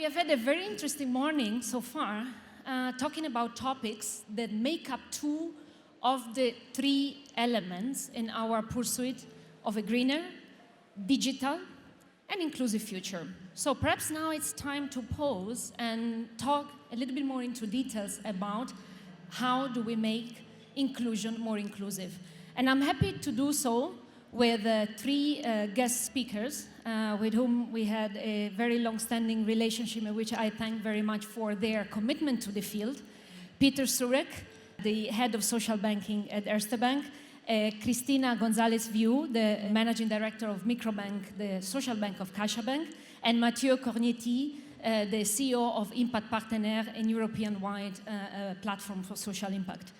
We have had a very interesting morning so far, talking about topics that make up two of the three elements in our pursuit of a greener, digital, and inclusive future. So perhaps now it's time to pause and talk a little bit more into details about how do we make inclusion more inclusive. And I'm happy to do so with three guest speakers with whom we had a very long-standing relationship, in which I thank very much for their commitment to the field. Peter Surek, the head of social banking at Erste Bank, Cristina Gonzalez, the managing director of Microbank, the social bank of CaixaBank, and Mathieu Cornieti, the CEO of Impact Partenaire, a European-wide platform for social impact.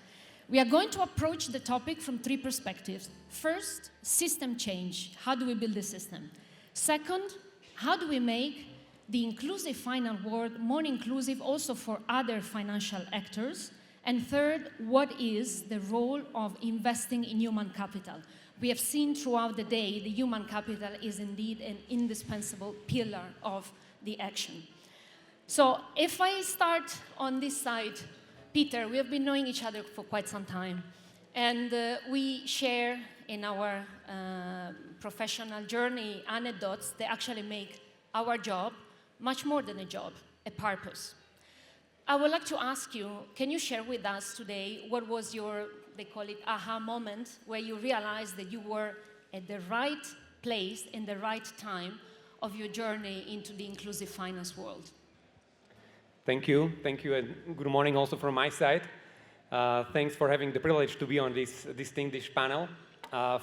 We are going to approach the topic from three perspectives. First, system change. How do we build the system? Second, how do we make the inclusive finance world more inclusive also for other financial actors? And third, what is the role of investing in human capital? We have seen throughout the day the human capital is indeed an indispensable pillar of the action. So if I start on this side, Peter, we have been knowing each other for quite some time, and we share in our professional journey anecdotes that actually make our job much more than a job, a purpose. I would like to ask you, can you share with us today what was your, they call it, aha moment, where you realized that you were at the right place in the right time of your journey into the inclusive finance world? Thank you, and good morning also from my side. Thanks for having the privilege to be on this distinguished panel.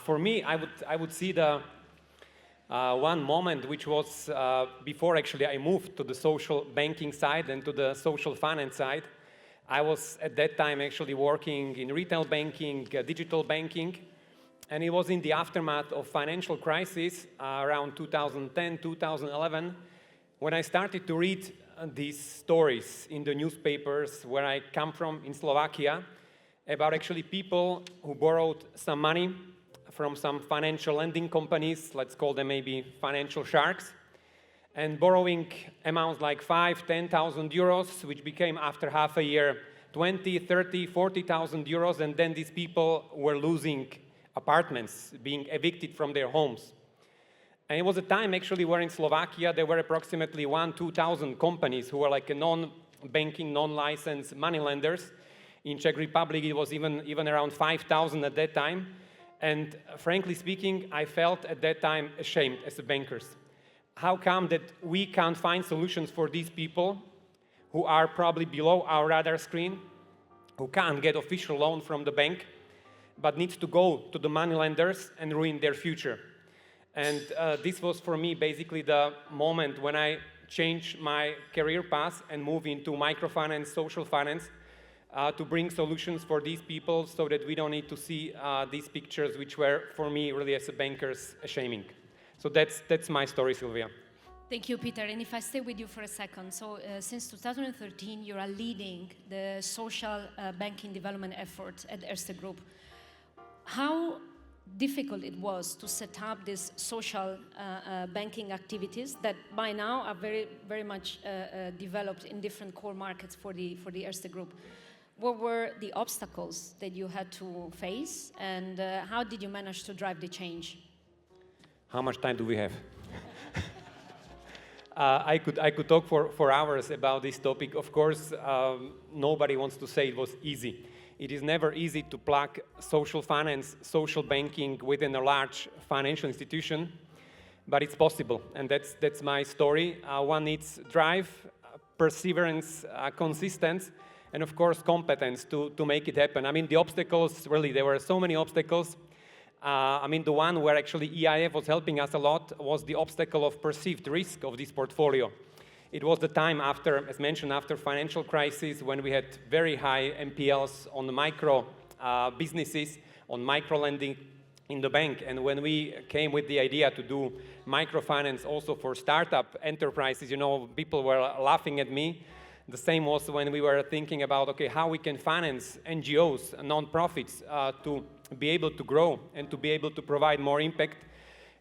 For me, I would see the one moment which was before actually I moved to the social banking side and to the social finance side. I was at that time actually working in retail banking, digital banking, and it was in the aftermath of financial crisis around 2010, 2011, when I started to read these stories in the newspapers where I come from in Slovakia about actually people who borrowed some money from some financial lending companies, let's call them maybe financial sharks, and borrowing amounts like 5,000, 10,000 euros, which became after half a year 20, 30, 40,000 euros, and then these people were losing apartments, being evicted from their homes. And it was a time actually where in Slovakia there were approximately 2,000 companies who were like a non-banking, non-licensed money lenders. In Czech Republic it was even around 5,000 at that time. And frankly speaking, I felt at that time ashamed as a banker. How come that we can't find solutions for these people who are probably below our radar screen, who can't get official loan from the bank, but needs to go to the money lenders and ruin their future? And this was for me basically the moment when I changed my career path and moved into microfinance, social finance, to bring solutions for these people so that we don't need to see these pictures which were for me really as a banker's shaming. So that's my story, Silvia. Thank you, Peter. And if I stay with you for a second, so since 2013 you are leading the social banking development efforts at Erste Group. How difficult it was to set up these social banking activities that by now are very, very much developed in different core markets for the Erste Group. What were the obstacles that you had to face, and how did you manage to drive the change? How much time do we have? I could talk for hours about this topic. Of course, nobody wants to say it was easy. It is never easy to plug social finance, social banking within a large financial institution, but it's possible, and that's my story. One needs drive, perseverance, consistency, and of course competence to make it happen. I mean, the obstacles, really, there were so many obstacles. I mean, the one where actually EIF was helping us a lot was the obstacle of perceived risk of this portfolio. It was the time after, as mentioned, after financial crisis, when we had very high NPLs on the micro businesses, on micro lending in the bank. And when we came with the idea to do microfinance also for startup enterprises, you know, people were laughing at me. The same was when we were thinking about, okay, how we can finance NGOs, non-profits, to be able to grow and to be able to provide more impact.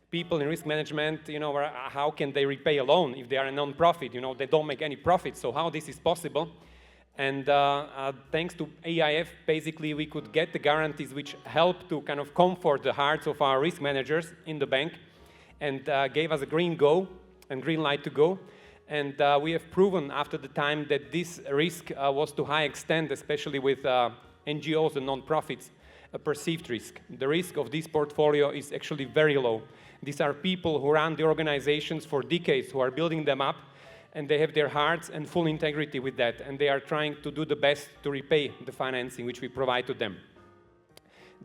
people in risk management, you know, how can they repay a loan if they are a non-profit? You know, they don't make any profit, so how this is possible? And thanks to EIF, basically, we could get the guarantees which help to kind of comfort the hearts of our risk managers in the bank, and gave us a green light to go. And we have proven after the time that this risk was to high extent, especially with NGOs and non-profits, a perceived risk. The risk of this portfolio is actually very low. These are people who run the organizations for decades, who are building them up, and they have their hearts and full integrity with that, and they are trying to do the best to repay the financing which we provide to them.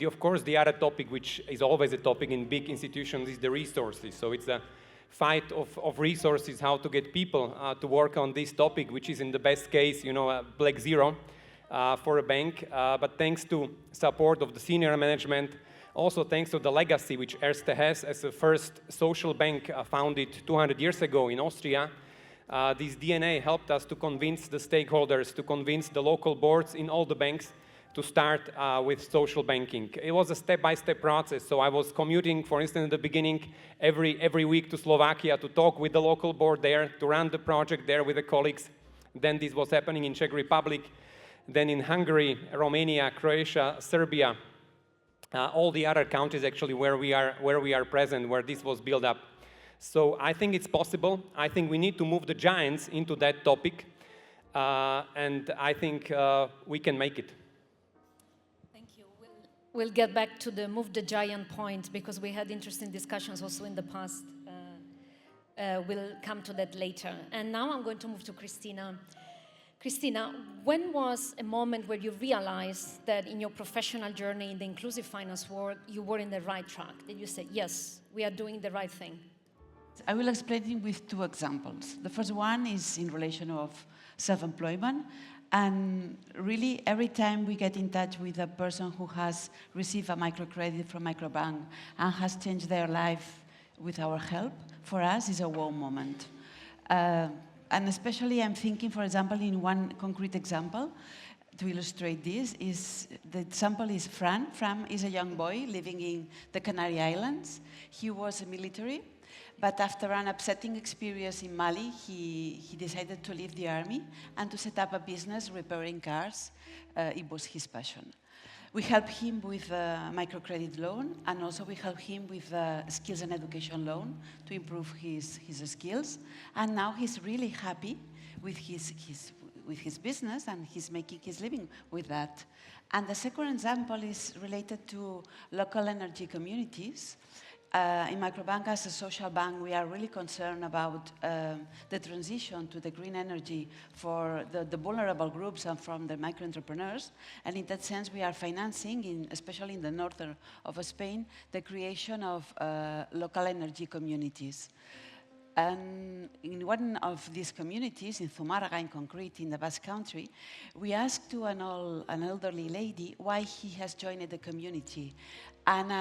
Of course, the other topic, which is always a topic in big institutions, is the resources. So it's a fight of resources, how to get people to work on this topic, which is in the best case, you know, a black zero for a bank. But thanks to support of the senior management, also thanks to the legacy which Erste has as the first social bank founded 200 years ago in Austria, this DNA helped us to convince the stakeholders, to convince the local boards in all the banks to start with social banking. It was a step-by-step process. So I was commuting, for instance, in the beginning, every week to Slovakia to talk with the local board there, to run the project there with the colleagues. Then this was happening in Czech Republic, then in Hungary, Romania, Croatia, Serbia, all the other countries actually where we are present, where this was built up. So I think it's possible. I think we need to move the giants into that topic, and I think we can make it. We'll get back to the move the giant point, because we had interesting discussions also in the past. We'll come to that later. And now I'm going to move to Cristina. Cristina, when was a moment where you realized that in your professional journey in the inclusive finance world, you were in the right track? That you said, yes, we are doing the right thing? I will explain it with two examples. The first one is in relation of self-employment. And really, every time we get in touch with a person who has received a microcredit from Microbank and has changed their life with our help, for us is a wow moment. And especially I'm thinking, for example, in one concrete example to illustrate this, the example is Fran. Fran is a young boy living in the Canary Islands. He was a military. But after an upsetting experience in Mali, he decided to leave the army and to set up a business repairing cars. It was his passion. We helped him with a microcredit loan, and also we helped him with a skills and education loan to improve his skills. And now he's really happy with his business, and he's making his living with that. And the second example is related to local energy communities. In Microbank, as a social bank, we are really concerned about the transition to the green energy for the vulnerable groups and from the micro-entrepreneurs. And in that sense, we are financing, especially in the north of Spain, the creation of local energy communities. And in one of these communities, in Zumárraga in concrete, in the Basque Country, we asked to an elderly lady why he has joined the community. And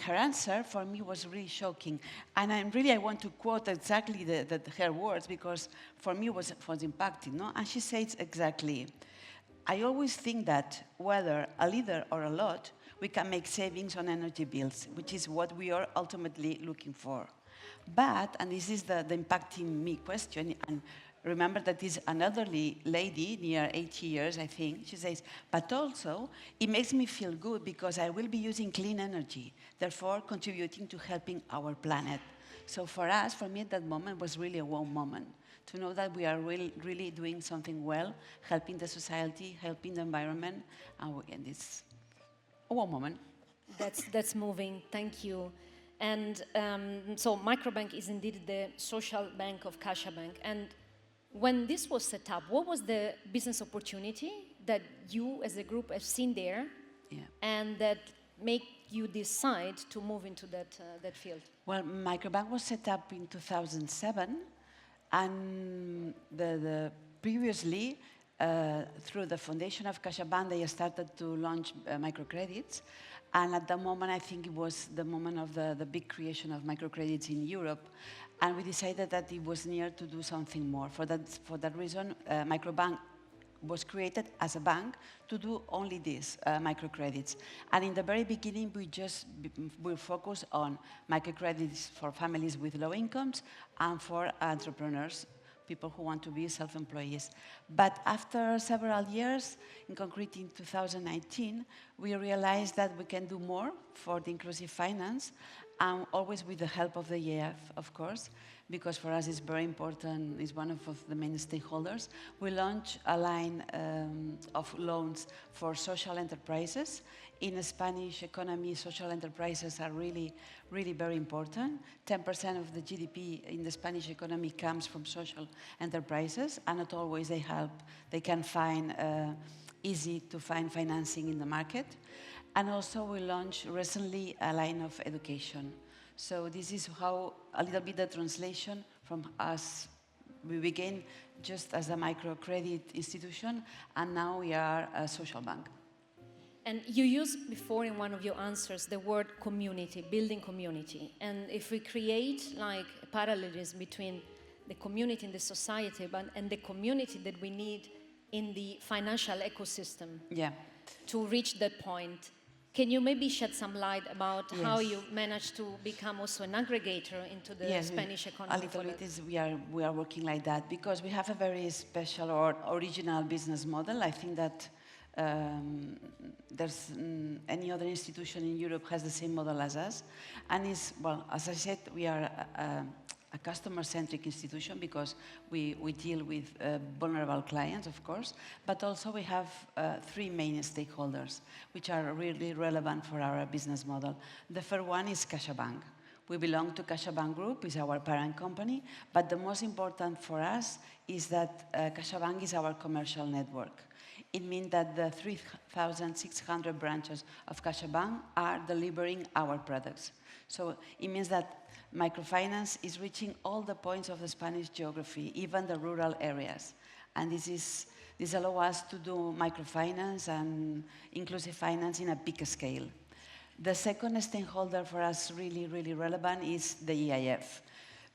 her answer for me was really shocking. And I want to quote exactly her words, because for me was impacting. No? And she says exactly, I always think that whether a little or a lot, we can make savings on energy bills, which is what we are ultimately looking for. But, and this is the impacting me question, and remember that this is an elderly lady, near 80 years, I think. She says, but also, it makes me feel good because I will be using clean energy, therefore contributing to helping our planet. So for us, for me at that moment, was really a wow moment, to know that we are really doing something well, helping the society, helping the environment, and it's a wow moment. That's moving, thank you. And so Microbank is indeed the social bank of CaixaBank. And when this was set up, what was the business opportunity that you as a group have seen there, and that make you decide to move into that field? Well, Microbank was set up in 2007, and previously, through the foundation of CaixaBank, they started to launch microcredits. And at that moment, I think it was the moment of the big creation of microcredits in Europe. And we decided that it was near to do something more. For that reason, Microbank was created as a bank to do only this, microcredits. And in the very beginning, we focus on microcredits for families with low incomes and for entrepreneurs, people who want to be self-employees. But after several years, in concrete in 2019, we realized that we can do more for the inclusive finance, and always with the help of the EIF, of course, because for us it's very important, it's one of the main stakeholders. We launched a line of loans for social enterprises. In the Spanish economy, social enterprises are really, really very important. 10% of the GDP in the Spanish economy comes from social enterprises, and not always they can find easy to find financing in the market. And also we launched recently a line of education. So this is how a little bit the translation from us. We began just as a microcredit institution, and now we are a social bank. And you used before in one of your answers the word community, building community. And if we create like a parallelism between the community in the society and the community that we need in the financial ecosystem to reach that point, can you maybe shed some light about how you managed to become also an aggregator into the Spanish economy? A little bit is we are working like that because we have a very special or original business model. I think that there's any other institution in Europe has the same model as us, and is, well, as I said, we are a customer-centric institution because we deal with vulnerable clients, of course, but also we have three main stakeholders which are really relevant for our business model. The first one is CaixaBank. We belong to CaixaBank Group, is our parent company, but the most important for us is that CaixaBank is our commercial network. It means that the 3,600 branches of CaixaBank are delivering our products. So it means that microfinance is reaching all the points of the Spanish geography, even the rural areas. And this allows us to do microfinance and inclusive finance in a big scale. The second stakeholder for us really, really relevant is the EIF.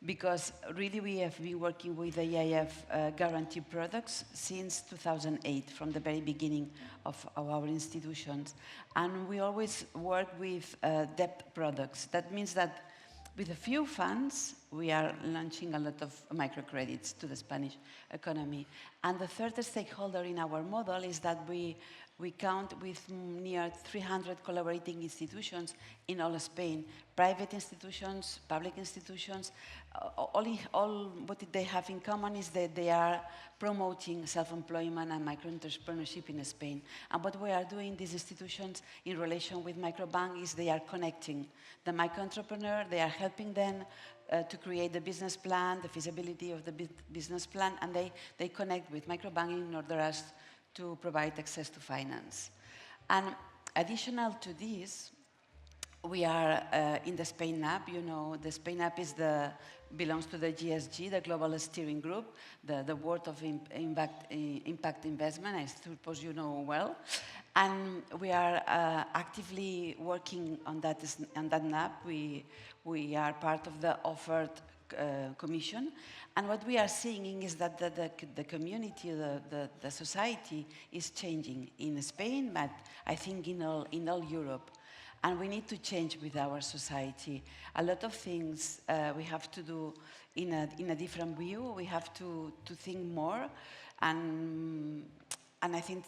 Because really we have been working with the EIF guarantee products since 2008, from the very beginning of our institutions. And we always work with debt products. That means that with a few funds, we are launching a lot of microcredits to the Spanish economy. And the third stakeholder in our model is that we count with near 300 collaborating institutions in all Spain. Private institutions, public institutions, all what they have in common is that they are promoting self-employment and micro-entrepreneurship in Spain. And what we are doing, these institutions, in relation with Microbank, is they are connecting the micro-entrepreneur, they are helping them to create the business plan, the feasibility of the business plan, and they connect with microbanking in order to provide access to finance. And additional to this, we are in the Spain app. You know, the Spain app belongs to the GSG, the Global Steering Group, the Board of Impact Investment, I suppose you know well. And we are actively working on that app. We are part of the offered commission. And what we are seeing is that the community, the society is changing in Spain, but I think in all Europe. And we need to change with our society. A lot of things we have to do in a different view. We have to think more, and I think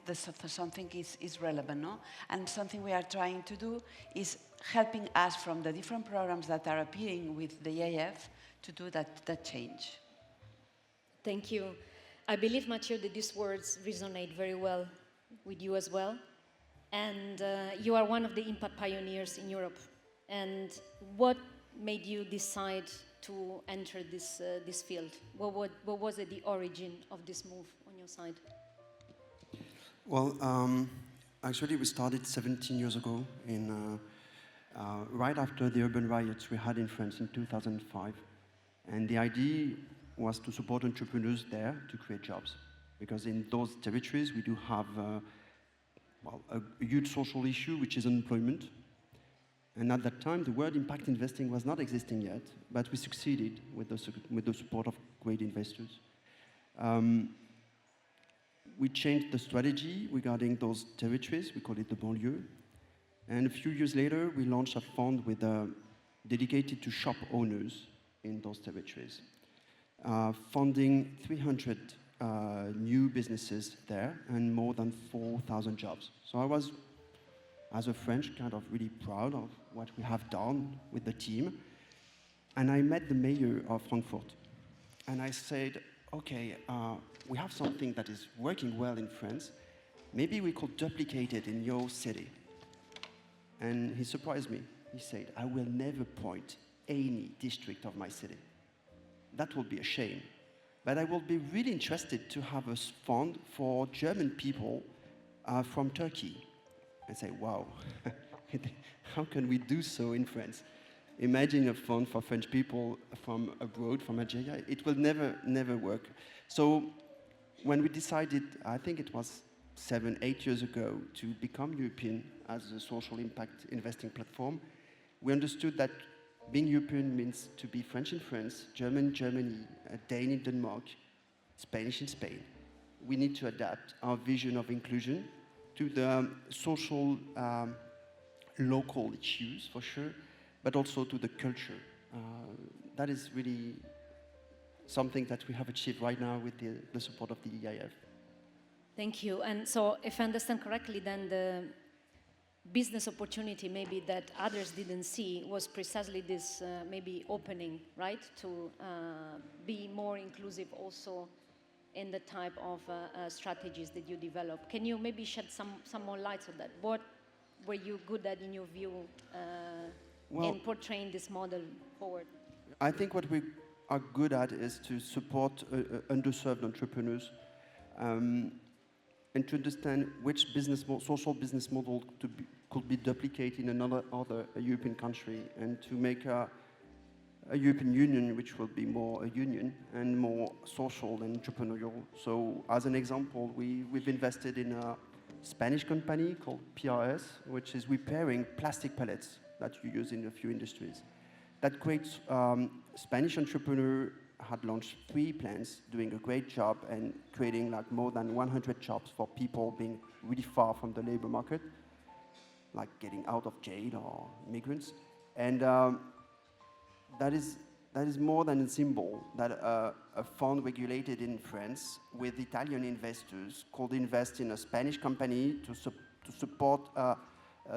something is relevant, no? And something we are trying to do is helping us from the different programs that are appearing with the EIF to do that change. Thank you. I believe, Mathieu, that these words resonate very well with you as well. And you are one of the impact pioneers in Europe. And what made you decide to enter this field? What was the origin of this move on your side? Well, actually, we started 17 years ago, right after the urban riots we had in France in 2005. And the idea was to support entrepreneurs there to create jobs. Because in those territories, we do have a huge social issue, which is unemployment. And at that time, the word impact investing was not existing yet, but we succeeded with the support of great investors. we changed the strategy regarding those territories. We call it the banlieue. And a few years later, we launched a fund with dedicated to shop owners in those territories, funding 300 new businesses there and more than 4,000 jobs. So I was, as a French, kind of really proud of what we have done with the team. And I met the mayor of Frankfurt. And I said, okay, we have something that is working well in France. Maybe we could duplicate it in your city. And he surprised me. He said, I will never point any district of my city. That would be a shame. But I will be really interested to have a fund for German people from Turkey. I say, wow, how can we do so in France? Imagine a fund for French people from abroad, from Algeria. It will never work. So when we decided, I think it was 7, 8 years ago, to become European as a social impact investing platform, we understood that being European means to be French in France, German in Germany, Dane in Denmark, Spanish in Spain. We need to adapt our vision of inclusion to the social local issues, for sure, but also to the culture. That is really something that we have achieved right now with the support of the EIF. Thank you. And so, if I understand correctly, then the business opportunity maybe that others didn't see was precisely this maybe opening, right? To be more inclusive also in the type of strategies that you develop. Can you maybe shed some more light on that? What were you good at in your view in portraying this model forward? I think what we are good at is to support underserved entrepreneurs and to understand which social business model could be duplicated in another European country, and to make a European Union which will be more a union and more social and entrepreneurial. So as an example, we've invested in a Spanish company called PRS, which is repairing plastic pallets that you use in a few industries. That great Spanish entrepreneur had launched 3 plants, doing a great job and creating like more than 100 jobs for people being really far from the labor market, like getting out of jail or migrants. And that is more than a symbol that a fund regulated in France with Italian investors could invest in a Spanish company to support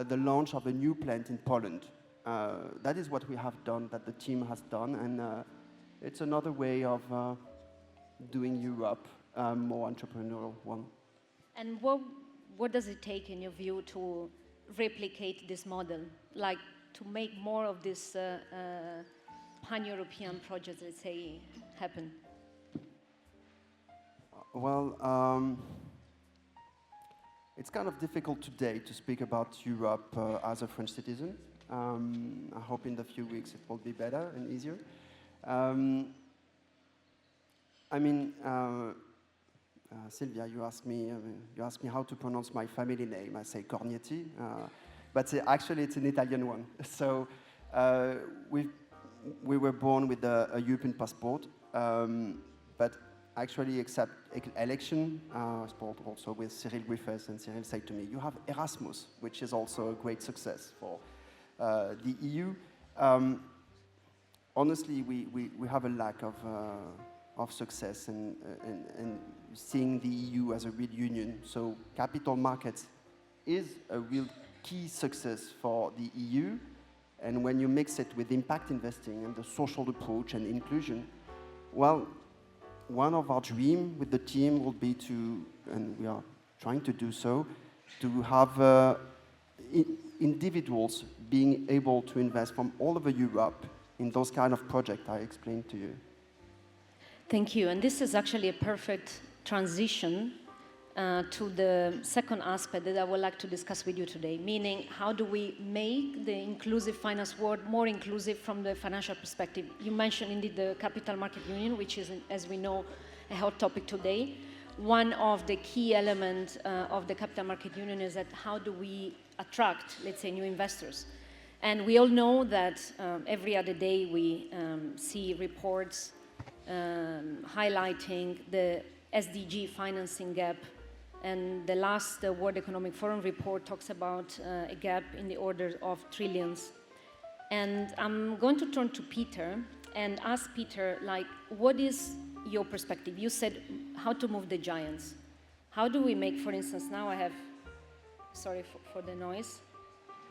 the launch of a new plant in Poland. That is what we have done, that the team has done, and it's another way of doing Europe more entrepreneurial one. And what does it take, in your view, to replicate this model, like to make more of this pan-European projects, let's say, happen? Well, it's kind of difficult today to speak about Europe as a French citizen. I hope in the few weeks it will be better and easier. I mean, Silvia, you asked me how to pronounce my family name. I say Cornieti, but actually it's an Italian one. So we were born with a European passport, but actually except election sport also with Cyril Griffiths, and Cyril said to me, you have Erasmus, which is also a great success for the EU. Honestly, we have a lack of success and seeing the EU as a real union. So capital markets is a real key success for the EU. And when you mix it with impact investing and the social approach and inclusion, well, one of our dreams with the team will be to, and we are trying to do so, to have individuals being able to invest from all over Europe in those kind of projects I explained to you. Thank you. And this is actually a perfect transition to the second aspect that I would like to discuss with you today, meaning how do we make the inclusive finance world more inclusive from the financial perspective? You mentioned indeed the Capital Market Union, which is, as we know, a hot topic today. One of the key elements of the Capital Market Union is that how do we attract, let's say, new investors? And we all know that every other day we see reports highlighting the SDG financing gap And the last World Economic Forum report talks about a gap in the order of trillions. And I'm going to turn to Peter and ask Peter, like, what is your perspective? You said how to move the giants. How do we make, for instance, now I have, sorry for the noise.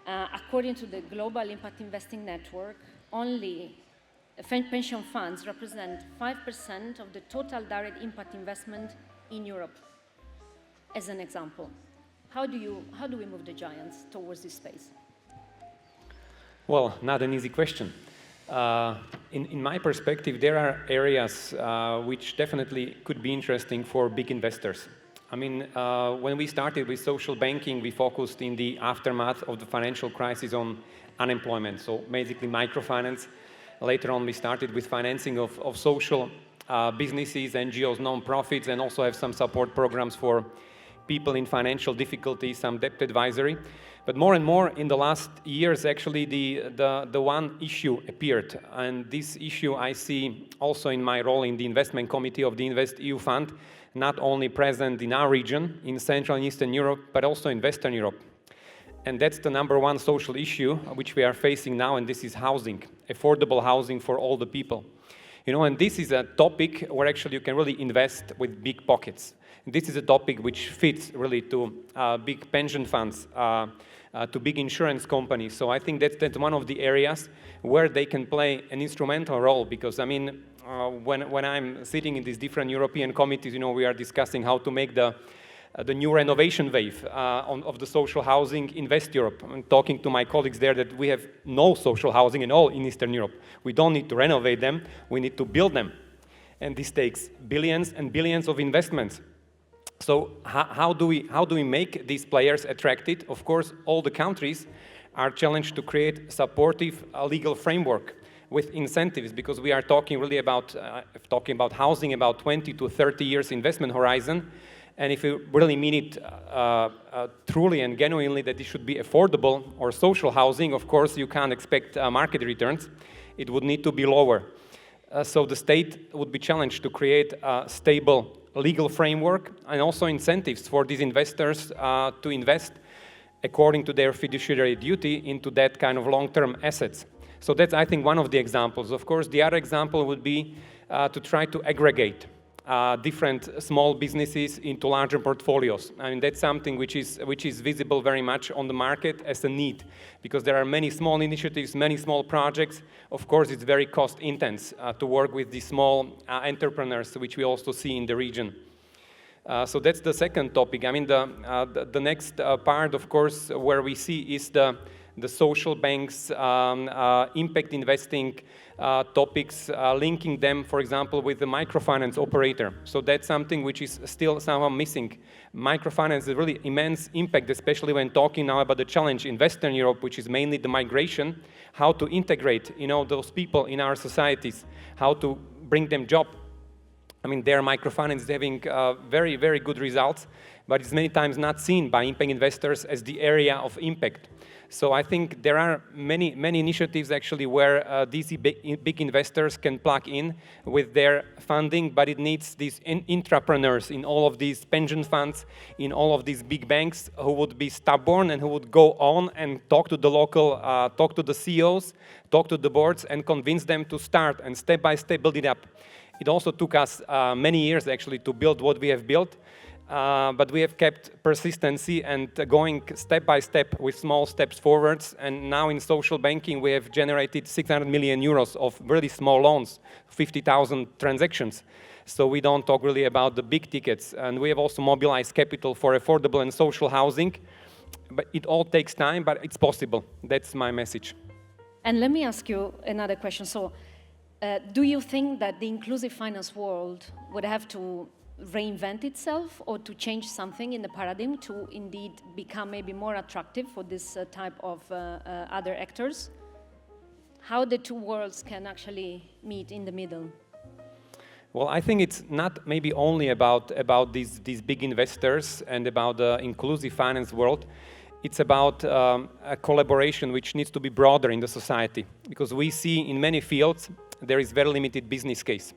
According to the Global Impact Investing Network, only pension funds represent 5% of the total direct impact investment in Europe, as an example. How do we move the giants towards this space? Well, not an easy question. In my perspective, there are areas which definitely could be interesting for big investors. I mean, when we started with social banking, we focused in the aftermath of the financial crisis on unemployment, so basically microfinance. Later on, we started with financing of social businesses, NGOs, non-profits, and also have some support programs for people in financial difficulty, some debt advisory. But more and more in the last years, actually, the one issue appeared. And this issue I see also in my role in the investment committee of the InvestEU Fund, not only present in our region, in Central and Eastern Europe, but also in Western Europe. And that's the number one social issue which we are facing now, and this is housing, affordable housing for all the people. You know, and this is a topic where actually you can really invest with big pockets. This is a topic which fits really to big pension funds, to big insurance companies. So I think that's one of the areas where they can play an instrumental role, because I mean, when I'm sitting in these different European committees, you know, we are discussing how to make the new renovation wave of the social housing in West Europe. I'm talking to my colleagues there that we have no social housing at all in Eastern Europe. We don't need to renovate them, we need to build them. And this takes billions and billions of investments. So how do we make these players attracted? Of course, all the countries are challenged to create supportive legal framework with incentives, because we are talking really about housing, about 20 to 30 years investment horizon. And if you really mean it truly and genuinely that it should be affordable or social housing, of course, you can't expect market returns. It would need to be lower. So the state would be challenged to create a stable legal framework and also incentives for these investors to invest according to their fiduciary duty into that kind of long-term assets. So that's, I think, one of the examples. Of course, the other example would be to try to aggregate different small businesses into larger portfolios. I mean, that's something which is visible very much on the market as a need, because there are many small initiatives, many small projects. Of course, it's very cost intense to work with these small entrepreneurs, which we also see in the region. So that's the second topic. I mean, the next part, of course, where we see is the social banks, impact investing topics, linking them, for example, with the microfinance operator. So that's something which is still somehow missing. Microfinance is really immense impact, especially when talking now about the challenge in Western Europe, which is mainly the migration, how to integrate, you know, those people in our societies, how to bring them job. I mean, their microfinance is having very, very good results, but it's many times not seen by impact investors as the area of impact. So I think there are many initiatives actually where these big investors can plug in with their funding, but it needs these intrapreneurs in all of these pension funds, in all of these big banks, who would be stubborn and who would go on and talk to the local, talk to the CEOs, talk to the boards, and convince them to start and step by step build it up. It also took us many years actually to build what we have built. But we have kept persistency and going step by step with small steps forwards. And now in social banking, we have generated 600 million euros of really small loans, 50,000 transactions. So we don't talk really about the big tickets. And we have also mobilized capital for affordable and social housing. But it all takes time, but it's possible. That's my message. And let me ask you another question. So do you think that the inclusive finance world would have to reinvent itself or to change something in the paradigm to indeed become maybe more attractive for this type of other actors? How the two worlds can actually meet in the middle? Well, I think it's not maybe only about these big investors and about the inclusive finance world. It's about a collaboration which needs to be broader in the society, because we see in many fields there is very limited business case.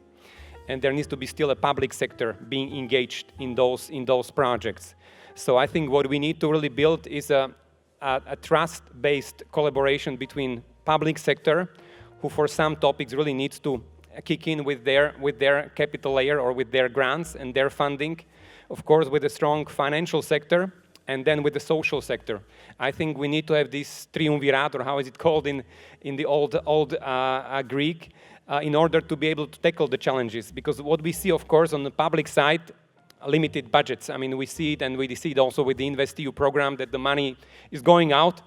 and there needs to be still a public sector being engaged in those projects. So I think what we need to really build is a trust-based collaboration between public sector, who for some topics really needs to kick in with their capital layer or with their grants and their funding, of course with a strong financial sector, and then with the social sector. I think we need to have this triumvirate, or how is it called in the old Greek, in order to be able to tackle the challenges. Because what we see, of course, on the public side, limited budgets. I mean, we see it, and we see it also with the InvestEU program, that the money is going out.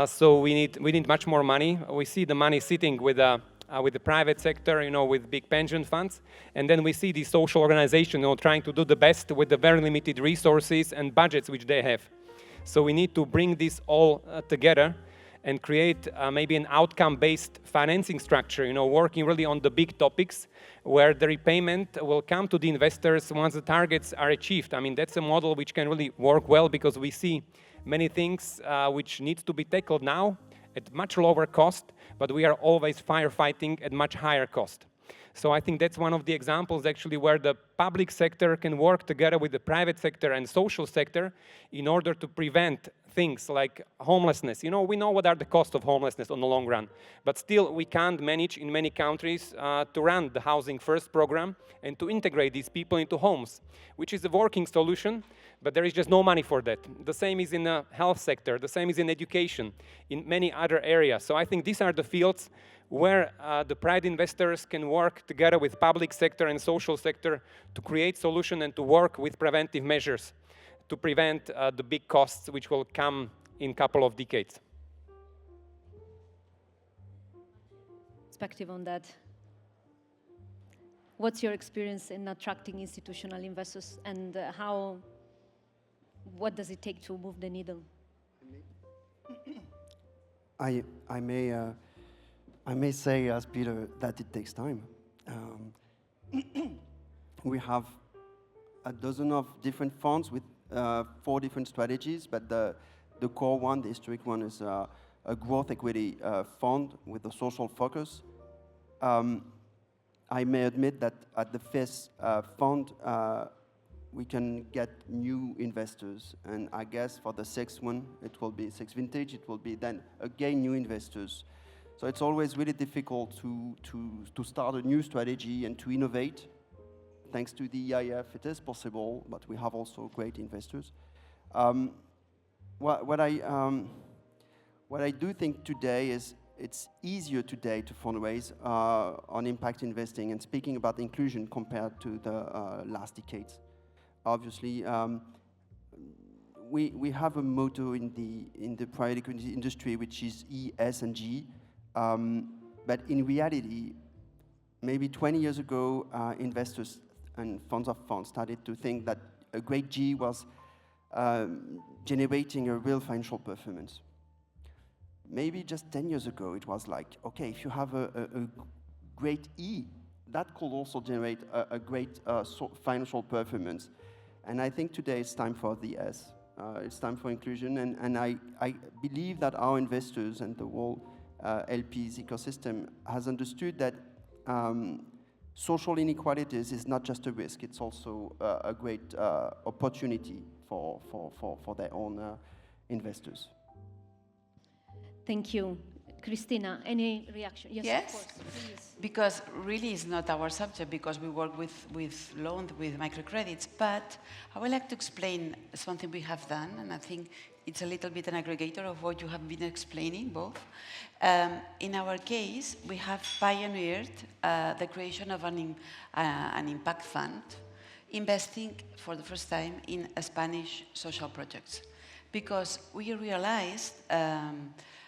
So we need much more money. We see the money sitting with the private sector, you know, with big pension funds, and then we see the social organization, you know, trying to do the best with the very limited resources and budgets which they have. So we need to bring this all together and create maybe an outcome-based financing structure, you know, working really on the big topics where the repayment will come to the investors once the targets are achieved. I mean, that's a model which can really work well, because we see many things which needs to be tackled now at much lower cost, but we are always firefighting at much higher cost. So I think that's one of the examples actually where the public sector can work together with the private sector and social sector in order to prevent things like homelessness. You know, we know what are the costs of homelessness on the long run, but still we can't manage in many countries to run the Housing First program and to integrate these people into homes, which is a working solution, but there is just no money for that. The same is in the health sector, the same is in education, in many other areas. So I think these are the fields where the private investors can work together with public sector and social sector to create solution and to work with preventive measures to prevent the big costs which will come in a couple of decades. Perspective on that. What's your experience in attracting institutional investors, and what does it take to move the needle? I may say, as Peter, that it takes time. We have a dozen of different funds with 4 different strategies, but the core one, the historic one, is a growth equity fund with a social focus. I may admit that at the 5th fund, we can get new investors, and I guess for the 6th one, it will be 6th vintage, it will be then again new investors. So it's always really difficult to start a new strategy and to innovate. Thanks to the EIF, it is possible, but we have also great investors. What I do think today is it's easier today to fundraise on impact investing and speaking about inclusion compared to the last decades. Obviously, we have a motto in the private equity industry, which is E, S, and G. But in reality, maybe 20 years ago, investors and funds of funds started to think that a great G was generating a real financial performance. Maybe just 10 years ago, it was like, okay, if you have a great E, that could also generate a great financial performance. And I think today it's time for the S. It's time for inclusion, and I believe that our investors and the whole LPs ecosystem has understood that social inequalities is not just a risk, it's also a great opportunity for their own investors. Thank you. Cristina, any reaction? Yes, of course, please. Because really it's not our subject, because we work with loans, with microcredits, but I would like to explain something we have done, and I think it's a little bit an aggregator of what you have been explaining, both. In our case, we have pioneered the creation of an impact fund, investing for the first time in Spanish social projects, because we realized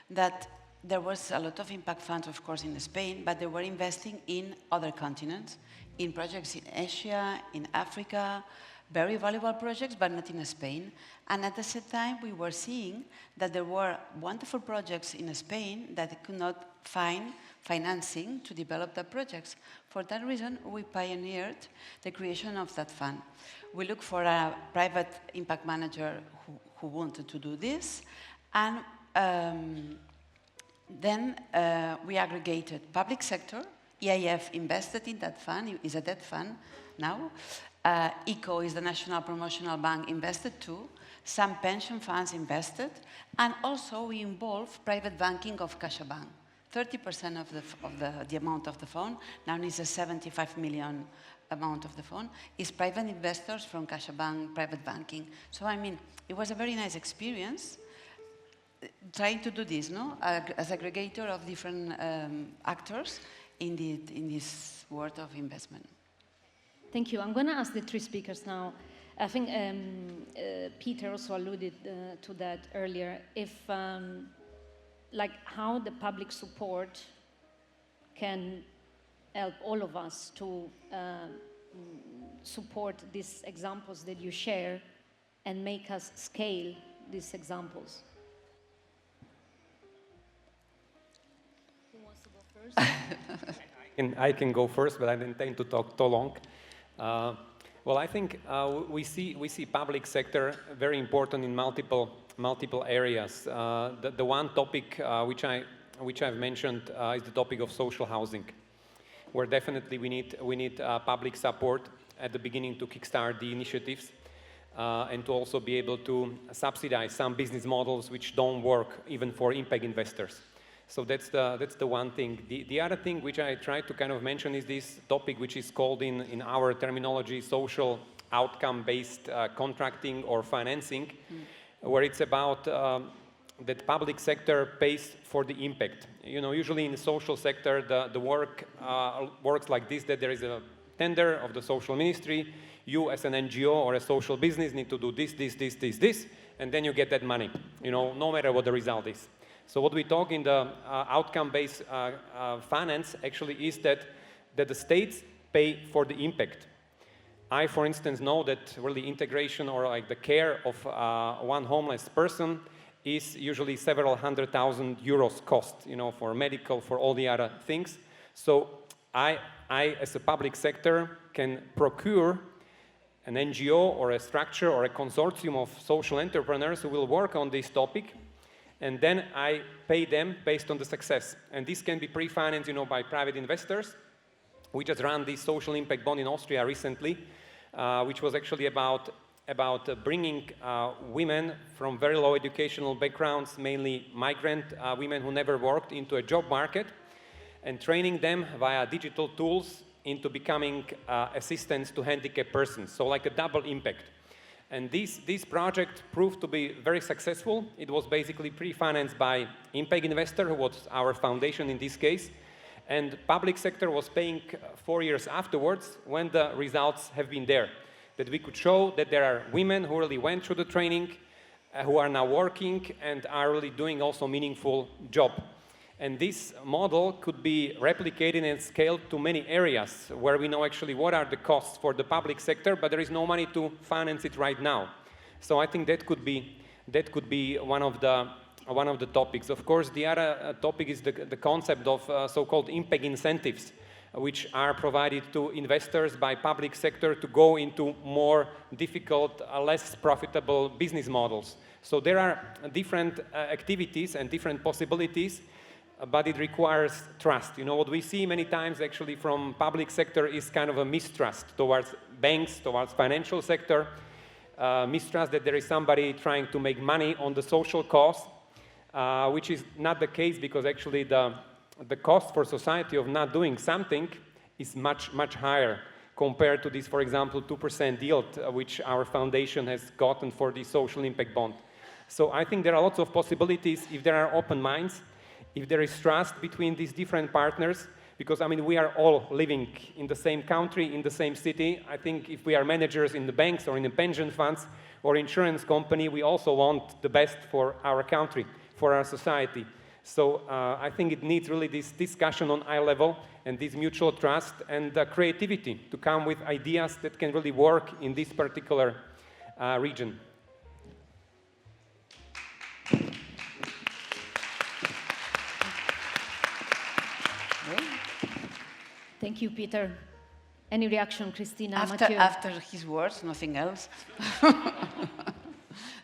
that there was a lot of impact funds, of course, in Spain, but they were investing in other continents, in projects in Asia, in Africa, very valuable projects, but not in Spain. And at the same time, we were seeing that there were wonderful projects in Spain that could not find financing to develop the projects. For that reason, we pioneered the creation of that fund. We looked for a private impact manager who wanted to do this, and then we aggregated public sector, EIF invested in that fund, is a debt fund now. ECO is the National Promotional Bank invested too. Some pension funds invested, and also we involve private banking of CaixaBank. 30% of the amount of the fund, now it's a 75 million amount of the fund, is private investors from CaixaBank private banking. So I mean, it was a very nice experience trying to do this, no? As aggregator of different actors in this world of investment. Thank you. I'm going to ask the three speakers now. I think Peter also alluded to that earlier. If, like, how the public support can help all of us to support these examples that you share and make us scale these examples. Who wants to go first? I can go first, but I don't intend to talk too long. Well, I think we see public sector very important in multiple areas. The one topic which I've mentioned is the topic of social housing, where definitely we need public support at the beginning to kickstart the initiatives and to also be able to subsidize some business models which don't work even for impact investors. So that's the one thing. The other thing which I try to kind of mention is this topic which is called in our terminology social outcome-based contracting or financing, where it's about that public sector pays for the impact. You know, usually in the social sector, the work works like this, that there is a tender of the social ministry, you as an NGO or a social business need to do this, and then you get that money, you know, no matter what the result is. So what we talk in the outcome-based finance actually is that the states pay for the impact. I, for instance, know that really integration or like the care of one homeless person is usually several €100,000 cost, you know, for medical, for all the other things. So I as a public sector can procure an NGO or a structure or a consortium of social entrepreneurs who will work on this topic, and then I pay them based on the success. And this can be pre-financed, you know, by private investors. We just ran this social impact bond in Austria recently, which was actually about bringing women from very low educational backgrounds, mainly migrant women who never worked, into a job market and training them via digital tools into becoming assistants to handicapped persons. So like a double impact. And this project proved to be very successful. It was basically pre-financed by impact investor, who was our foundation in this case. And public sector was paying 4 years afterwards when the results have been there. That we could show that there are women who really went through the training, who are now working and are really doing also meaningful job. And this model could be replicated and scaled to many areas where we know actually what are the costs for the public sector, but there is no money to finance it right now. So I think that could be one of the topics. Of course, the other topic is the concept of so-called impact incentives, which are provided to investors by public sector to go into more difficult, less profitable business models. So there are different activities and different possibilities, but it requires trust. You know, what we see many times actually from public sector is kind of a mistrust towards banks, towards financial sector, mistrust that there is somebody trying to make money on the social cause, which is not the case, because actually the cost for society of not doing something is much, much higher compared to this, for example, 2% yield, which our foundation has gotten for the social impact bond. So I think there are lots of possibilities if there are open minds, if there is trust between these different partners, because I mean we are all living in the same country, in the same city. I think if we are managers in the banks or in the pension funds or insurance company, we also want the best for our country, for our society. So I think it needs really this discussion on eye level and this mutual trust and creativity to come with ideas that can really work in this particular region. Thank you, Peter. Any reaction, Cristina? After his words, nothing else.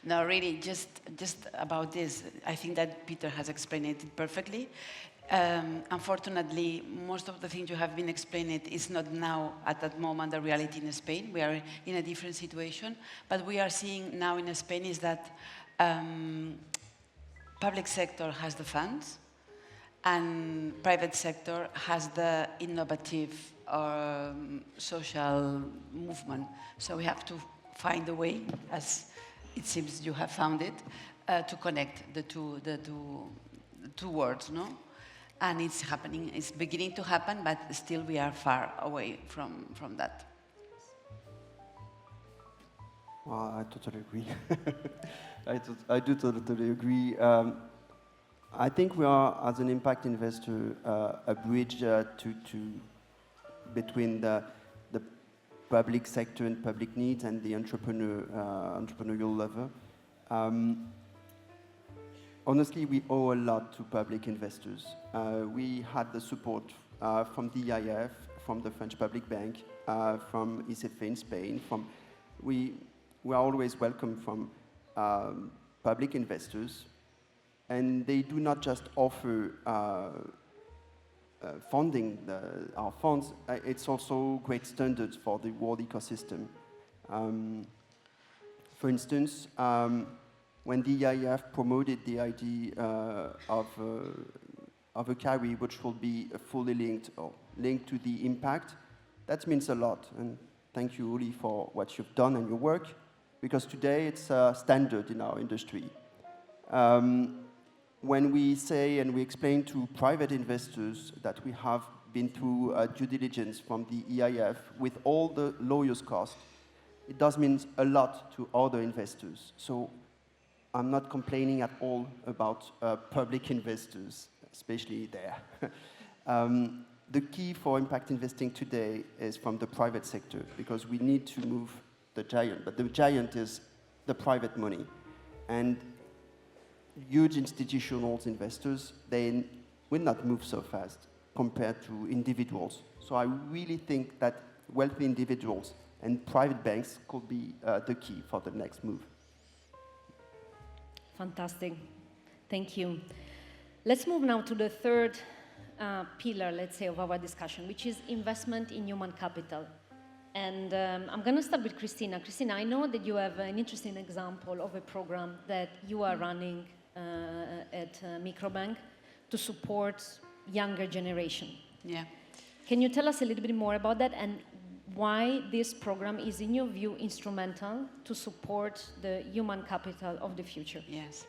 No, really, just just about this, I think that Peter has explained it perfectly. Unfortunately, most of the things you have been explaining is not now, at that moment, the reality in Spain. We are in a different situation. But we are seeing now in Spain is that public sector has the funds, and private sector has the innovative social movement. So we have to find a way, as it seems you have found it, to connect the two words, no? And it's happening, it's beginning to happen, but still we are far away from that. Well, I totally agree. I do totally agree. I think we are, as an impact investor, a bridge between the public sector and public needs and the entrepreneurial level. Honestly, we owe a lot to public investors. We had the support from the EIF, from the French Public Bank, from ECF in Spain. We are always welcome from public investors, and they do not just offer funding our funds. It's also great standards for the world ecosystem. For instance, when the EIF promoted the idea of a carry which will be fully linked to the impact, that means a lot. And thank you, Uli, for what you've done and your work, because today it's a standard in our industry. When we say and we explain to private investors that we have been through due diligence from the EIF with all the lawyers' costs, it does mean a lot to other investors. So I'm not complaining at all about public investors, especially there. The key for impact investing today is from the private sector, because we need to move the giant, but the giant is the private money. And huge institutional investors, they will not move so fast compared to individuals. So I really think that wealthy individuals and private banks could be the key for the next move. Fantastic. Thank you. Let's move now to the third pillar, let's say, of our discussion, which is investment in human capital. And I'm going to start with Cristina. Cristina, I know that you have an interesting example of a program that you are running at Microbank to support younger generation. Yeah. Can you tell us a little bit more about that and why this program is, in your view, instrumental to support the human capital of the future? Yes.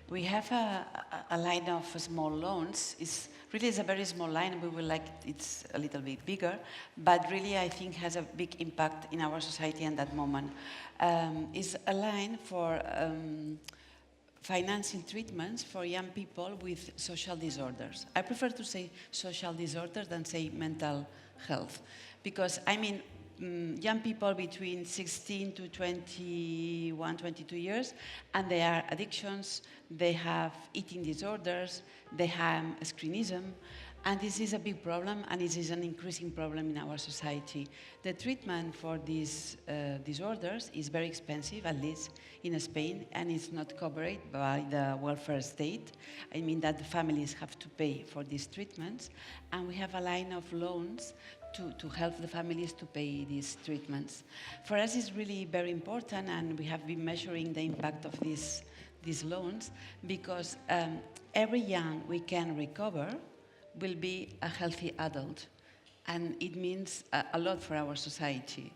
We have a line of small loans. It's a very small line. We would like it's a little bit bigger, but really I think has a big impact in our society at that moment. It's a line for financing treatments for young people with social disorders. I prefer to say social disorders than say mental health, because I mean young people between 16 to 21, 22 years, and they are addictions, they have eating disorders, they have screenism, and this is a big problem, and it is an increasing problem in our society. The treatment for these disorders is very expensive, at least in Spain, and it's not covered by the welfare state. I mean that the families have to pay for these treatments, and we have a line of loans to help the families to pay these treatments. For us, it's really very important, and we have been measuring the impact of these loans, because every young we can recover will be a healthy adult, and it means a lot for our society.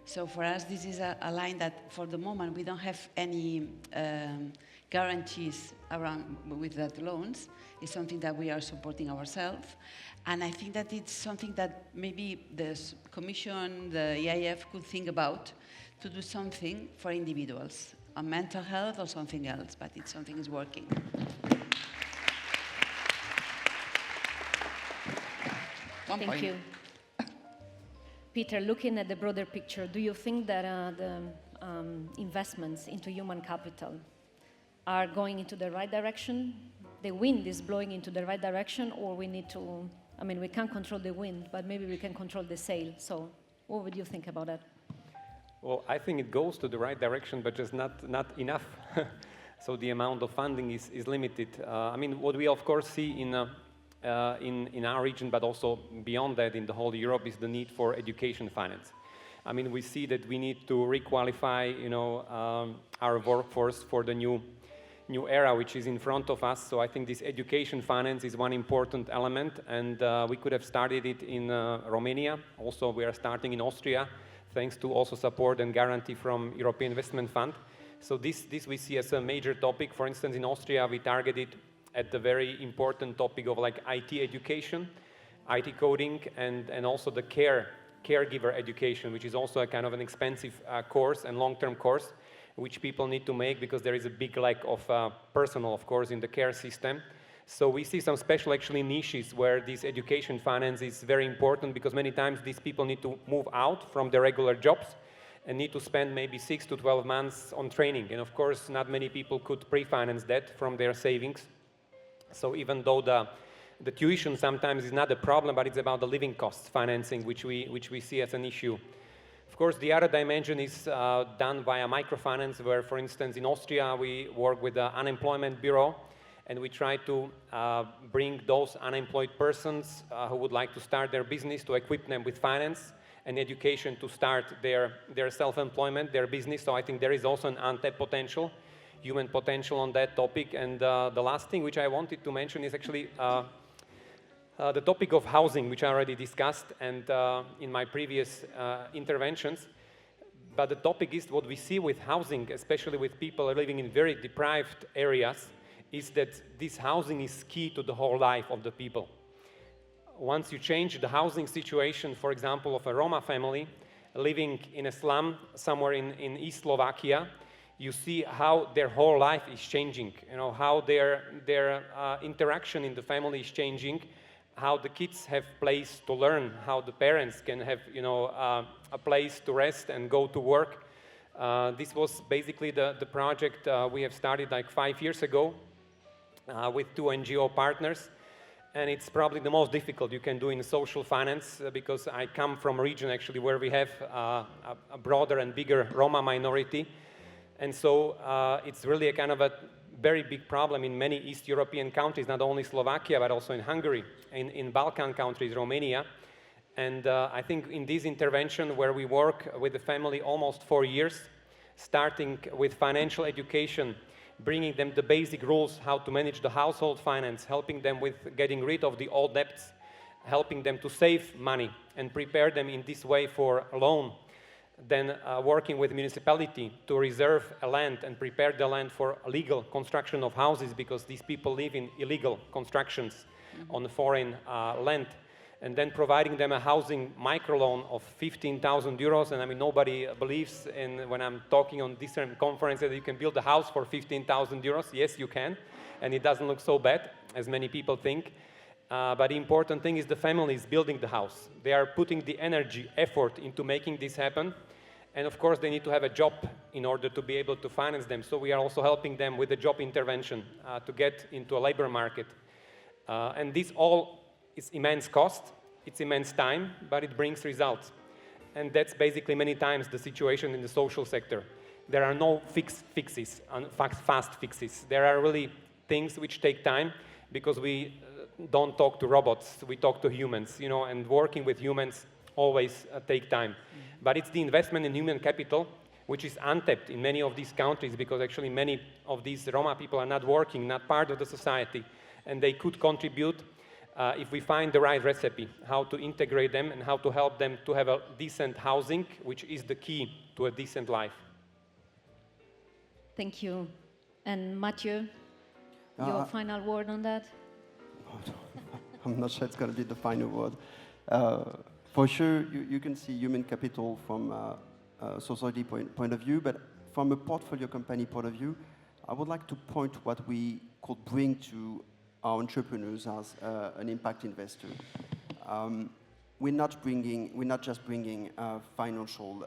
So for us, this is a line that, for the moment, we don't have any guarantees around with that loans. It's something that we are supporting ourselves, and I think that it's something that maybe the Commission, the EIF could think about to do something for individuals, on mental health or something else, but it's something is working. Thank you. Peter, looking at the broader picture, do you think that the investments into human capital are going into the right direction? The wind is blowing into the right direction, or we need to, I mean, we can't control the wind, but maybe we can control the sail. So what would you think about that? Well, I think it goes to the right direction, but just not enough. So the amount of funding is limited. I mean, what we of course see in our region, but also beyond that in the whole Europe, is the need for education finance. I mean, we see that we need to requalify, our workforce for the new era which is in front of us. So I think this education finance is one important element, and we could have started it in Romania. Also, we are starting in Austria, thanks to also support and guarantee from European Investment Fund. So this we see as a major topic. For instance, in Austria, we targeted at the very important topic of like IT education, IT coding, and also the caregiver education, which is also a kind of an expensive course and long-term course, which people need to make because there is a big lack of personnel, of course, in the care system. So we see some special actually niches where this education finance is very important, because many times these people need to move out from their regular jobs and need to spend maybe 6 to 12 months on training. And of course, not many people could pre-finance that from their savings. So even though the tuition sometimes is not a problem, but it's about the living costs financing, which we see as an issue. Of course, the other dimension is done via microfinance, where, for instance, in Austria, we work with the unemployment bureau, and we try to bring those unemployed persons who would like to start their business, to equip them with finance and education to start their self-employment, their business. So I think there is also an untapped potential, human potential on that topic. And the last thing which I wanted to mention is actually the topic of housing, which I already discussed and in my previous interventions. But the topic is what we see with housing, especially with people living in very deprived areas, is that this housing is key to the whole life of the people. Once you change the housing situation, for example, of a Roma family living in a slum somewhere in East Slovakia, you see how their whole life is changing, how their interaction in the family is changing, how the kids have place to learn, how the parents can have a place to rest and go to work. This was basically the project we have started like 5 years ago with 2 NGO partners, and it's probably the most difficult you can do in social finance because I come from a region actually where we have a broader and bigger Roma minority, and so it's really a kind of a very big problem in many East European countries, not only Slovakia, but also in Hungary, in Balkan countries, Romania. And I think in this intervention where we work with the family almost 4 years, starting with financial education, bringing them the basic rules, how to manage the household finance, helping them with getting rid of the old debts, helping them to save money and prepare them in this way for a loan, then working with municipality to reserve a land and prepare the land for legal construction of houses, because these people live in illegal constructions on foreign land, and then providing them a housing microloan of 15,000 euros. And I mean, nobody believes when I'm talking on different conferences that you can build a house for 15,000 euros. Yes, you can, and it doesn't look so bad as many people think. But the important thing is the family is building the house. They are putting the energy, effort into making this happen. And of course, they need to have a job in order to be able to finance them. So we are also helping them with the job intervention to get into a labor market. And this all is immense cost, it's immense time, but it brings results. And that's basically many times the situation in the social sector. There are no fixes, fast fixes. There are really things which take time, because we don't talk to robots, we talk to humans, and working with humans always take time. But it's the investment in human capital which is untapped in many of these countries, because actually many of these Roma people are not working, not part of the society, and they could contribute if we find the right recipe, how to integrate them and how to help them to have a decent housing, which is the key to a decent life. Thank you. And Mathieu, your final word on that? I'm not sure it's going to be the final word. For sure, you can see human capital from a society point of view, but from a portfolio company point of view, I would like to point what we could bring to our entrepreneurs as an impact investor. We're not just bringing financial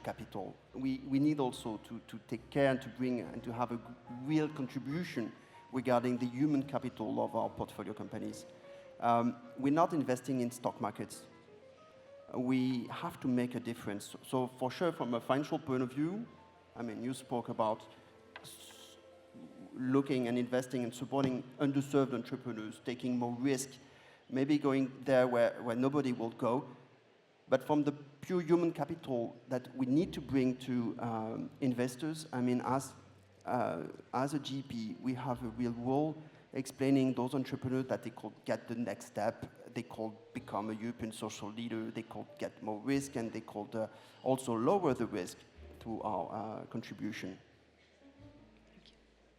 capital. We need also to take care and to bring and to have a real contribution regarding the human capital of our portfolio companies. We're not investing in stock markets. We have to make a difference. So for sure, from a financial point of view, I mean, you spoke about looking and investing and supporting underserved entrepreneurs, taking more risk, maybe going there where nobody will go. But from the pure human capital that we need to bring to investors, I mean, as a GP, we have a real role explaining those entrepreneurs that they could get the next step, they could become a European social leader, they could get more risk, and they could also lower the risk to our contribution.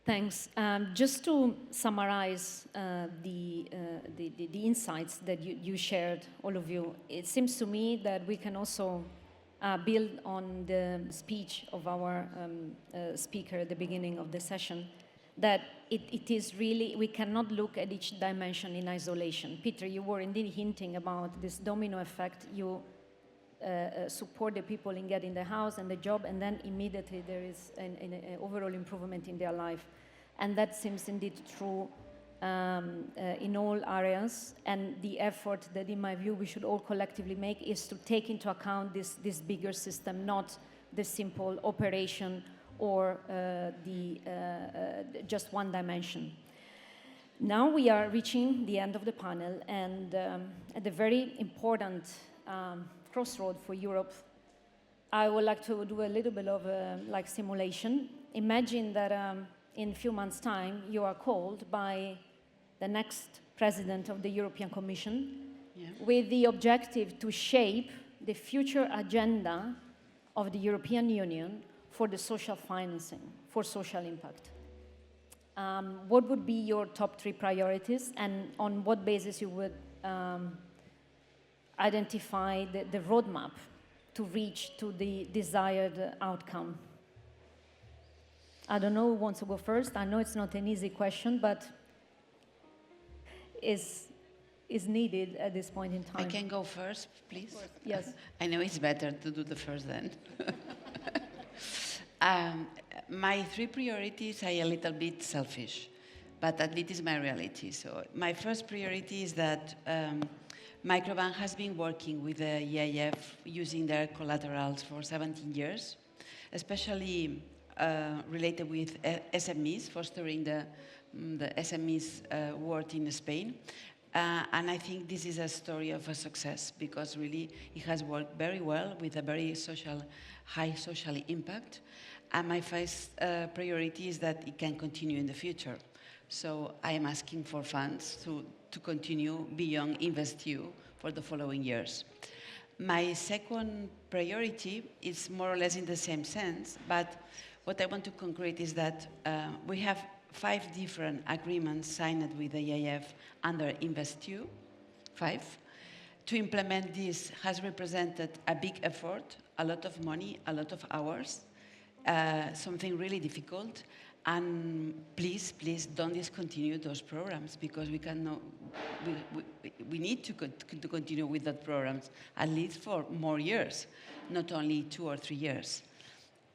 Thanks. Just to summarize the insights that you shared, all of you, it seems to me that we can also build on the speech of our speaker at the beginning of the session, that it is really, we cannot look at each dimension in isolation. Peter, you were indeed hinting about this domino effect. You support the people in getting the house and the job, and then immediately there is an overall improvement in their life. And that seems indeed true in all areas. And the effort that, in my view, we should all collectively make is to take into account this bigger system, not the simple operation or just one dimension. Now we are reaching the end of the panel, and at a very important crossroad for Europe, I would like to do a little bit of a simulation. Imagine that in a few months' time, you are called by the next president of the European Commission with the objective to shape the future agenda of the European Union for the social financing, for social impact. What would be your top 3 priorities, and on what basis you would identify the roadmap to reach to the desired outcome? I don't know who wants to go first. I know it's not an easy question, but is needed at this point in time. I can go first, please? Yes. I know it's better to do the first then. My 3 priorities are a little bit selfish, but at least it's my reality. So my first priority is that Microbank has been working with the EIF using their collaterals for 17 years, especially related with SMEs, fostering the SMEs world in Spain. And I think this is a story of a success, because really it has worked very well with a very high social impact. And my first priority is that it can continue in the future. So I am asking for funds to continue beyond InvestEU for the following years. My second priority is more or less in the same sense, but what I want to concrete is that we have 5 different agreements signed with the EIF under InvestEU, 5. To implement this has represented a big effort, a lot of money, a lot of hours, something really difficult. And please don't discontinue those programs, because we need to continue with those programs at least for more years, not only 2 or 3 years.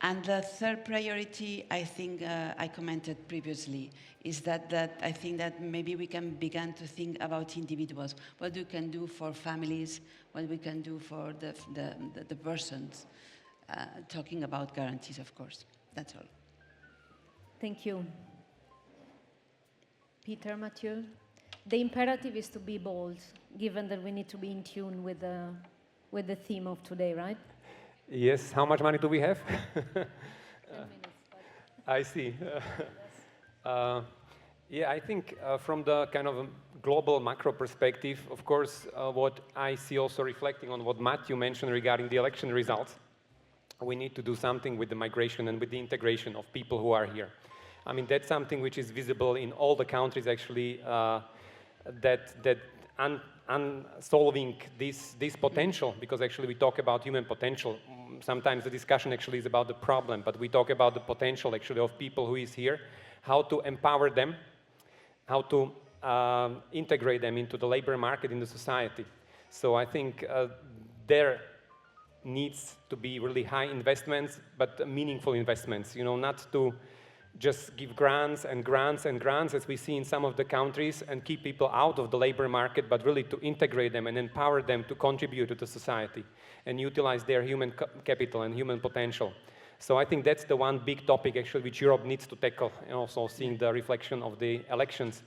And the third priority, I think I commented previously, is that I think that maybe we can begin to think about individuals, what we can do for families, what we can do for the persons, talking about guarantees, of course. That's all. Thank you. Peter, Mathieu? The imperative is to be bold, given that we need to be in tune with the theme of today, right? Yes. How much money do we have? 10 minutes. I see. Yeah, I think from the kind of global macro perspective, of course, what I see also reflecting on what Mathieu mentioned regarding the election results, we need to do something with the migration and with the integration of people who are here. I mean, that's something which is visible in all the countries, actually, solving this potential, because actually we talk about human potential. Sometimes the discussion actually is about the problem, but we talk about the potential actually of people who is here, how to empower them, how to integrate them into the labor market, in the society. So I think there needs to be really high investments, but meaningful investments, you know, not to just give grants and grants and grants, as we see in some of the countries, and keep people out of the labor market, but really to integrate them and empower them to contribute to the society and utilize their human capital and human potential. So I think that's the one big topic actually which Europe needs to tackle, and also seeing the reflection of the elections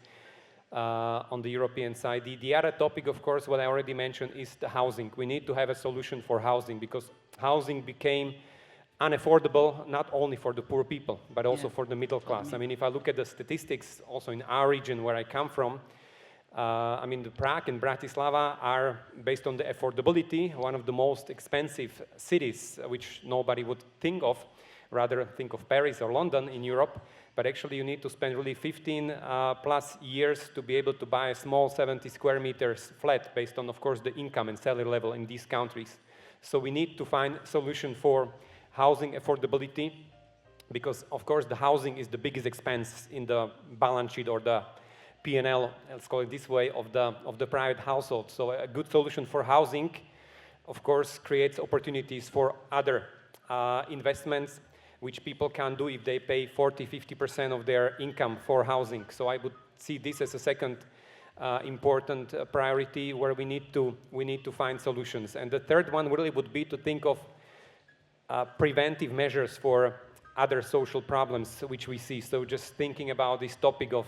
on the European side. The other topic, of course, what I already mentioned, is the housing. We need to have a solution for housing, because housing became unaffordable, not only for the poor people, but also for the middle class. I mean, if I look at the statistics also in our region where I come from, I mean, the Prague and Bratislava are, based on the affordability, one of the most expensive cities, which nobody would think of, rather think of Paris or London in Europe. But actually you need to spend really 15 plus years to be able to buy a small 70 square meters flat based on, of course, the income and salary level in these countries. So we need to find a solution for housing affordability, because, of course, the housing is the biggest expense in the balance sheet or the P&L, let's call it this way, of the private household. So a good solution for housing, of course, creates opportunities for other investments, which people can do if they pay 40–50% of their income for housing. So I would see this as a second important priority where we need to find solutions. And the third one really would be to think of preventive measures for other social problems which we see. So just thinking about this topic of,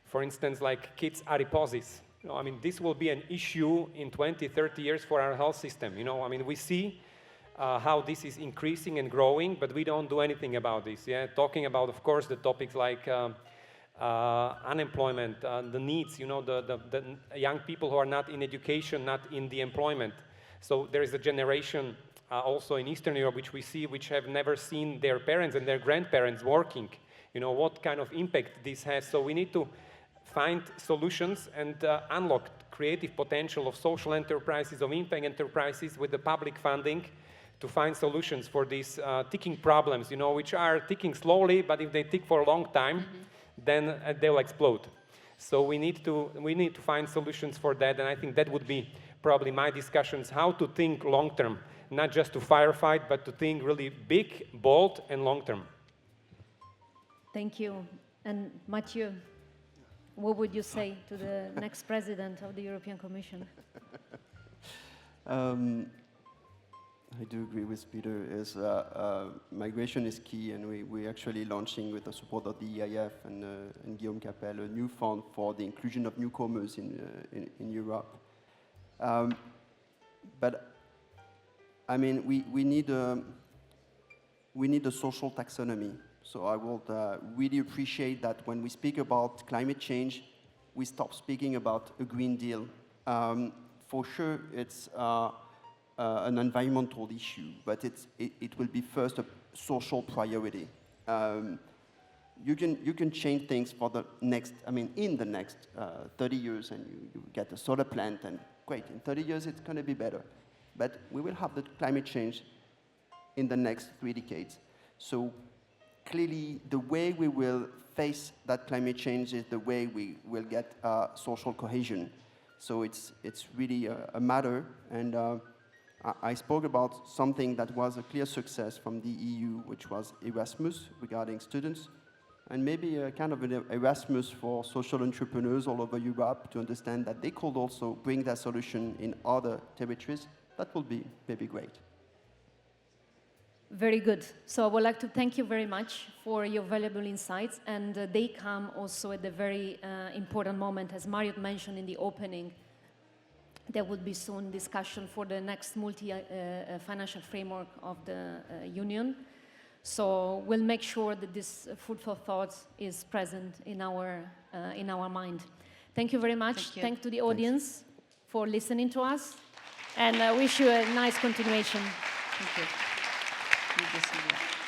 for instance, like kids' adiposis. You know, I mean, this will be an issue in 20–30 years for our health system. You know, I mean, we see how this is increasing and growing, but we don't do anything about this. Yeah, talking about, of course, the topics like unemployment, the needs. You know, the young people who are not in education, not in the employment. So there is a generation also in Eastern Europe which we see, which have never seen their parents and their grandparents working. You know, what kind of impact this has. So we need to find solutions and unlock creative potential of social enterprises, of impact enterprises with the public funding, to find solutions for these ticking problems, you know, which are ticking slowly, but if they tick for a long time, then they'll explode. So we need to find solutions for that, and I think that would be probably my discussions, how to think long term, not just to firefight, but to think really big, bold, and long term. Thank you. And Mathieu, what would you say to the next president of the European Commission? I do agree with Peter. Migration is key, and we're actually launching, with the support of the EIF and Guillaume Capel, a new fund for the inclusion of newcomers in Europe. But I mean, we need a social taxonomy. So I would really appreciate that when we speak about climate change, we stop speaking about a Green Deal. For sure, it's an environmental issue, but it will be first a social priority. You can change things for the next, I mean, in the next 30 years, and you get a solar plant, and great, in 30 years it's going to be better. But we will have the climate change in the next 3 decades. So clearly, the way we will face that climate change is the way we will get social cohesion. So it's really a matter, and I spoke about something that was a clear success from the EU, which was Erasmus regarding students, and maybe a kind of an Erasmus for social entrepreneurs all over Europe to understand that they could also bring that solution in other territories. That would be maybe great. Very good. So I would like to thank you very much for your valuable insights, and they come also at a very important moment, as Mario mentioned in the opening. There will be soon discussion for the next multi-financial framework of the Union. So we'll make sure that this fruitful thought is present in our mind. Thank you very much. Thanks to the audience for listening to us, and I wish you a nice continuation. Thank you. Thank you, Silvia.